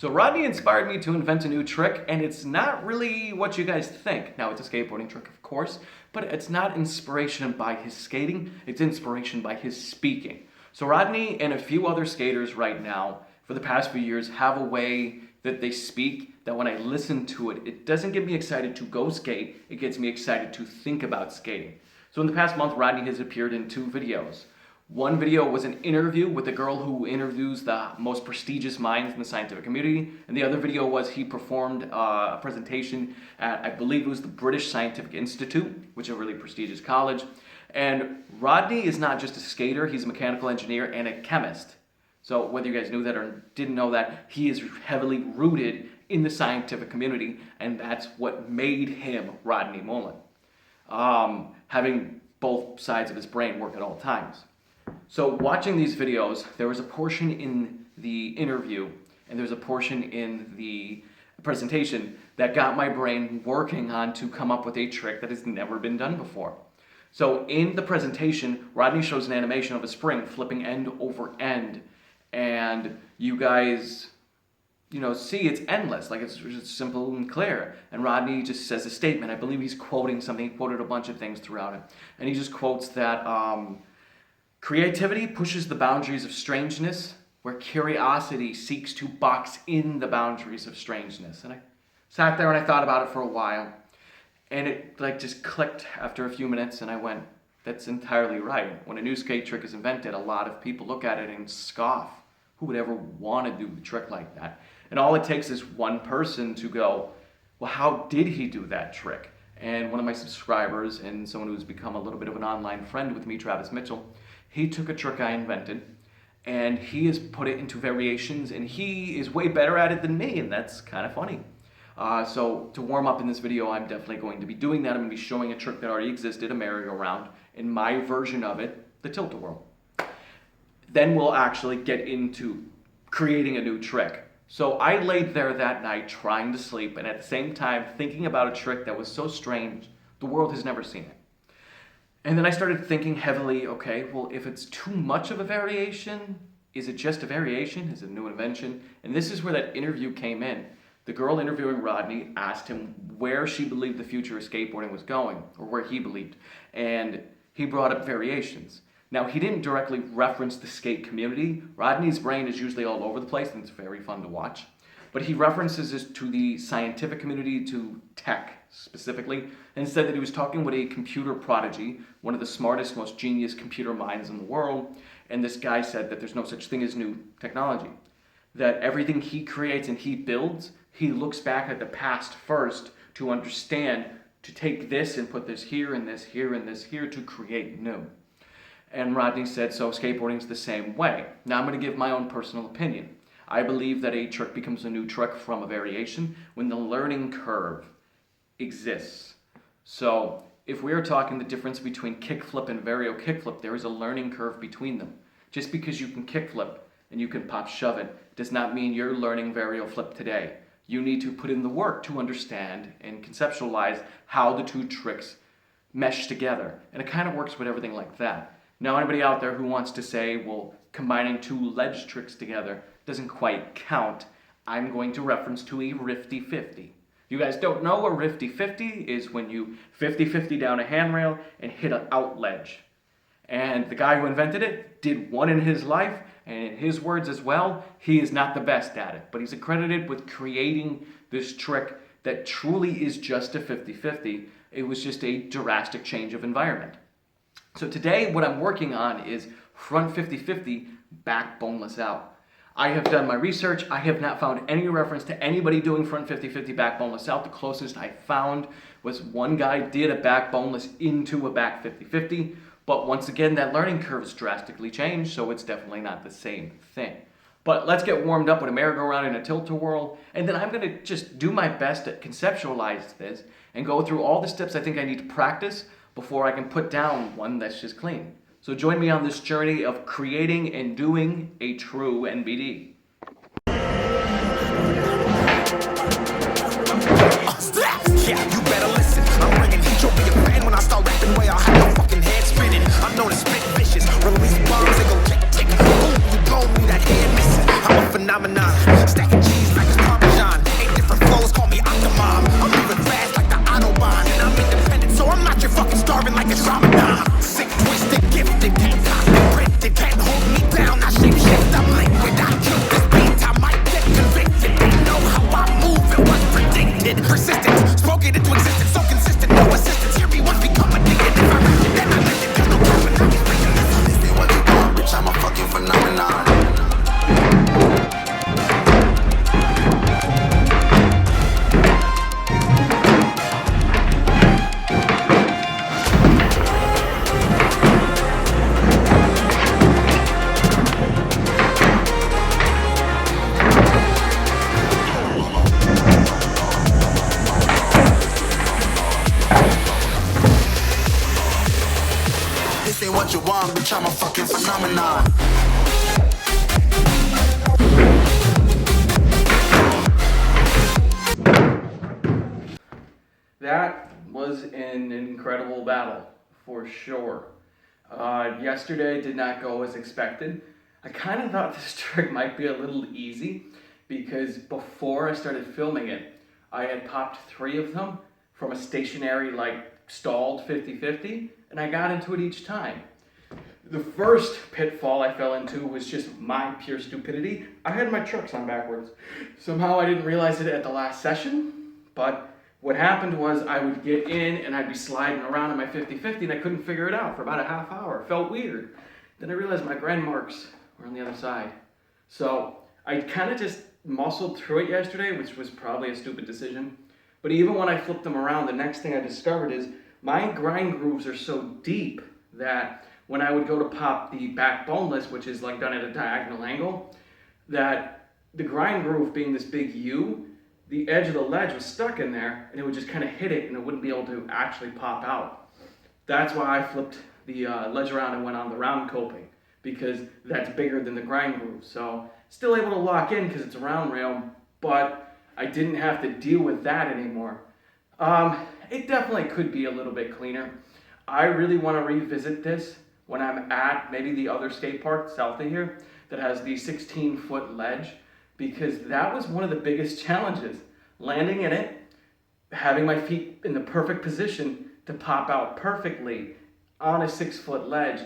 So Rodney inspired me to invent a new trick, and it's not really what you guys think. Now, it's a skateboarding trick, of course, but it's not inspiration by his skating, it's inspiration by his speaking. So Rodney and a few other skaters right now, for the past few years, have a way that they speak that when I listen to it, it doesn't get me excited to go skate, it gets me excited to think about skating. So in the past month, Rodney has appeared in 2 videos. One video was an interview with a girl who interviews the most prestigious minds in the scientific community, and the other video was he performed a presentation at, I believe it was the British Scientific Institute, which is a really prestigious college. And Rodney is not just a skater, he's a mechanical engineer and a chemist. So whether you guys knew that or didn't know that, he is heavily rooted in the scientific community, and that's what made him Rodney Mullen. Having both sides of his brain work at all times. So watching these videos, there was a portion in the interview and there's a portion in the presentation that got my brain working on to come up with a trick that has never been done before. So in the presentation, Rodney shows an animation of a spring flipping end over end, and you guys, see it's endless, like it's just simple and clear. And Rodney just says a statement. I believe he's quoting something. He quoted a bunch of things throughout it. And he just quotes that creativity pushes the boundaries of strangeness, where curiosity seeks to box in the boundaries of strangeness. And I sat there and I thought about it for a while, and it just clicked after a few minutes, and I went, that's entirely right. When a new skate trick is invented, a lot of people look at it and scoff. Who would ever want to do a trick like that? And all it takes is one person to go, well, how did he do that trick? And one of my subscribers and someone who's become a little bit of an online friend with me, Travis Mitchell, he took a trick I invented and he has put it into variations, and he is way better at it than me, and that's kind of funny. So to warm up in this video, I'm definitely going to be doing that. I'm going to be showing a trick that already existed, a merry-go-round, in my version of it, the tilt-a-whirl. Then we'll actually get into creating a new trick. So I laid there that night trying to sleep, and at the same time thinking about a trick that was so strange, the world has never seen it. And then I started thinking heavily, okay, well, if it's too much of a variation, is it just a variation? Is it a new invention? And this is where that interview came in. The girl interviewing Rodney asked him where she believed the future of skateboarding was going, or where he believed. And he brought up variations. Now, he didn't directly reference the skate community. Rodney's brain is usually all over the place, and it's very fun to watch. But he references this to the scientific community, to tech specifically, and said that he was talking with a computer prodigy, one of the smartest, most genius computer minds in the world, and this guy said that there's no such thing as new technology. That everything he creates and he builds, he looks back at the past first to understand, to take this and put this here and this here and this here to create new. And Rodney said, so skateboarding's the same way. Now I'm going to give my own personal opinion. I believe that a trick becomes a new trick from a variation when the learning curve exists. So if we're talking the difference between kickflip and vario kickflip, there is a learning curve between them. Just because you can kickflip and you can pop shove it does not mean you're learning vario flip today. You need to put in the work to understand and conceptualize how the two tricks mesh together. And it kind of works with everything like that. Now, anybody out there who wants to say, well, combining 2 ledge tricks together doesn't quite count, I'm going to reference to a rifty-50. You guys don't know a rifty-50 is when you 50-50 down a handrail and hit an out ledge. And the guy who invented it did one in his life, and in his words as well, he is not the best at it. But he's accredited with creating this trick that truly is just a 50-50. It was just a drastic change of environment. So today what I'm working on is front 50-50, back boneless out. I have done my research. I have not found any reference to anybody doing front 50-50 back boneless out. The closest I found was one guy did a back boneless into a back 50-50, but once again that learning curve has drastically changed, so it's definitely not the same thing. But let's get warmed up with a merry-go-round and a tilt-a-whirl, and then I'm going to just do my best to conceptualize this and go through all the steps I think I need to practice before I can put down one that's just clean. So join me on this journey of creating and doing a true NBD. Yeah, you better listen. I'm bringing heat. You'll be a fan when I start rapping. Way I'll have your fucking head spinning. I'm known as spit vicious. Release bombs and go tick tick. Boom, you blow me that head missing. I'm a phenomenon. Stacking cheese like a phenomenon. That was an incredible battle, for sure. Yesterday did not go as expected. I kind of thought this trick might be a little easy because before I started filming it, I had popped 3 of them from a stationary, stalled 50-50, and I got into it each time. The first pitfall I fell into was just my pure stupidity. I had my trucks on backwards. Somehow I didn't realize it at the last session, but what happened was I would get in and I'd be sliding around in my 50-50 and I couldn't figure it out for about a half hour. It felt weird. Then I realized my grind marks were on the other side. So I kind of just muscled through it yesterday, which was probably a stupid decision. But even when I flipped them around, the next thing I discovered is my grind grooves are so deep that when I would go to pop the back boneless, which is done at a diagonal angle, that the grind groove being this big U, the edge of the ledge was stuck in there and it would just kind of hit it and it wouldn't be able to actually pop out. That's why I flipped the ledge around and went on the round coping, because that's bigger than the grind groove. So still able to lock in because it's a round rail, but I didn't have to deal with that anymore. It definitely could be a little bit cleaner. I really want to revisit this when I'm at maybe the other skate park south of here that has the 16-foot ledge, because that was one of the biggest challenges. Landing in it, having my feet in the perfect position to pop out perfectly on a 6-foot ledge,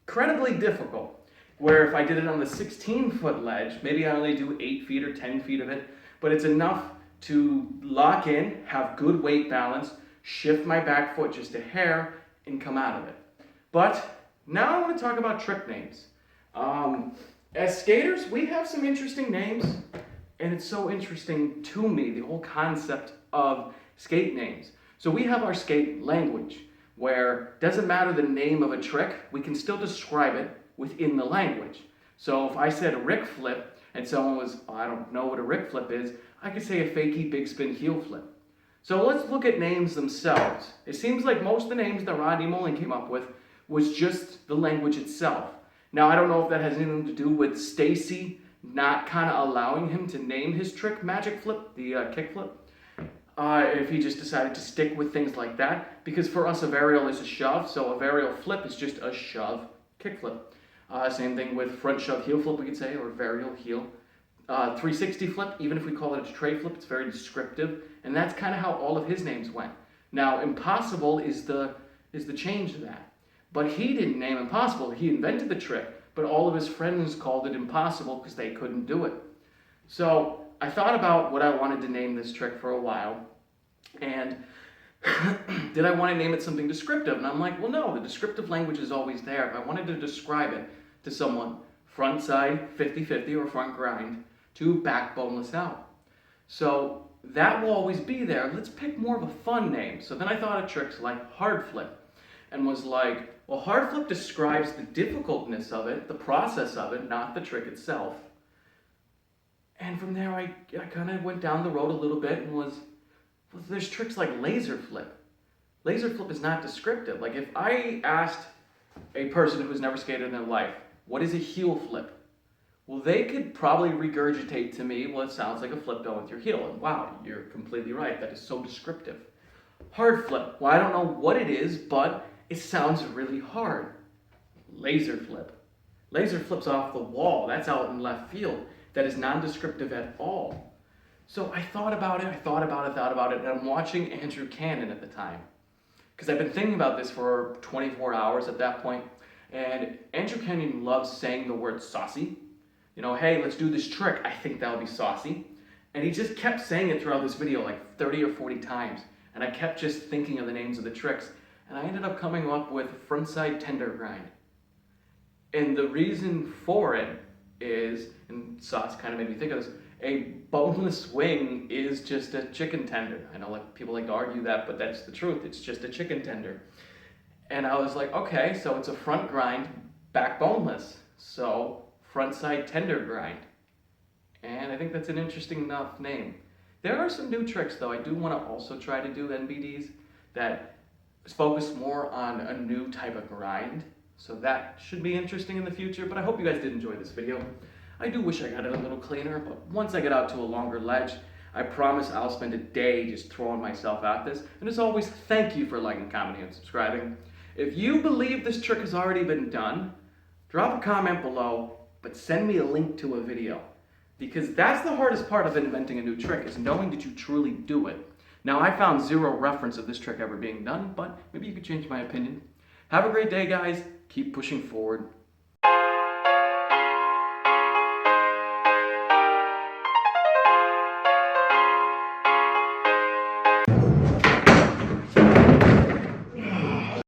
incredibly difficult. Where if I did it on the 16-foot ledge, maybe I only do 8 feet or 10 feet of it, but it's enough to lock in, have good weight balance, shift my back foot just a hair, and come out of it. But now I want to talk about trick names. As skaters, we have some interesting names, and it's so interesting to me, the whole concept of skate names. So we have our skate language, where it doesn't matter the name of a trick, we can still describe it within the language. So if I said a Rick flip, and someone was, I don't know what a Rick flip is, I could say a fakie big spin heel flip. So let's look at names themselves. It seems like most of the names that Rodney Mullen came up with was just the language itself. Now, I don't know if that has anything to do with Stacy not kind of allowing him to name his trick Magic Flip, the kick flip. If he just decided to stick with things like that. Because for us, a varial is a shove, so a varial flip is just a shove kick flip. Same thing with front shove heel flip, we could say, or varial heel. 360 flip, even if we call it a tray flip, it's very descriptive. And that's kind of how all of his names went. Now, impossible is the change to that. But he didn't name impossible. He invented the trick, but all of his friends called it impossible because they couldn't do it. So I thought about what I wanted to name this trick for a while. And did I want to name it something descriptive? And I'm like, well, no, the descriptive language is always there. If I wanted to describe it to someone, front side 50-50 or front grind to back boneless out. So that will always be there. Let's pick more of a fun name. So then I thought of tricks like hard flip and was like, well, hard flip describes the difficultness of it, the process of it, not the trick itself. And from there, I kind of went down the road a little bit and was, well, there's tricks like laser flip. Laser flip is not descriptive. Like if I asked a person who's never skated in their life, what is a heel flip? Well, they could probably regurgitate to me, well, it sounds like a flip done with your heel. And wow, you're completely right. That is so descriptive. Hard flip. Well, I don't know what it is, but it sounds really hard. Laser flip. Laser flip's off the wall. That's out in left field. That is non-descriptive at all. So I thought about it, and I'm watching Andrew Cannon at the time. Because I've been thinking about this for 24 hours at that point. And Andrew Cannon loves saying the word saucy. You know, hey, let's do this trick. I think that'll be saucy. And he just kept saying it throughout this video like 30 or 40 times. And I kept just thinking of the names of the tricks. And I ended up coming up with frontside tender grind. And the reason for it is, and Sauce kind of made me think of this, a boneless wing is just a chicken tender. I know people like to argue that, but that's the truth. It's just a chicken tender. And I was like, okay, so it's a front grind, back boneless. So frontside tender grind. And I think that's an interesting enough name. There are some new tricks though. I do want to also try to do NBDs that focus more on a new type of grind. So that should be interesting in the future, but I hope you guys did enjoy this video. I do wish I got it a little cleaner, but once I get out to a longer ledge, I promise I'll spend a day just throwing myself at this. And as always, thank you for liking, commenting, and subscribing. If you believe this trick has already been done, drop a comment below, but send me a link to a video. Because that's the hardest part of inventing a new trick, is knowing that you truly do it. Now, I found zero reference of this trick ever being done, but maybe you could change my opinion. Have a great day, guys. Keep pushing forward.